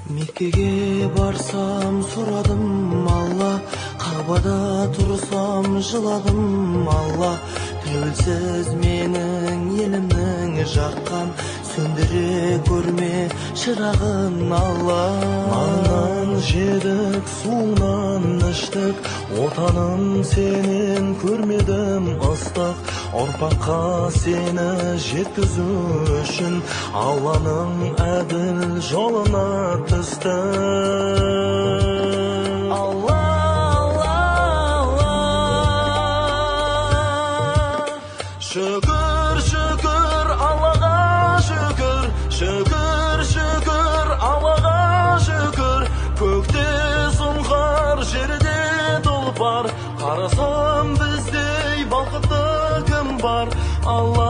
Меккеге барсам сұрадым Алла, Кабада тұрсам жыладым Алла. Тәуелсіз менің елімнің жаққан, сөндіре көрме шырағын Алла. Наннан жедік, суынан іштік, отаным сенен көрмедім ыстық. Ұрпаққа сені жеткізу үшін Алланың әділ жолына түсті. Şükür şükür Allah'a şükür, şükür şükür Allah'a şükür. Көкте сұңқар, жерде тұлпар, қарасам біздей бақытты кім бар? Алла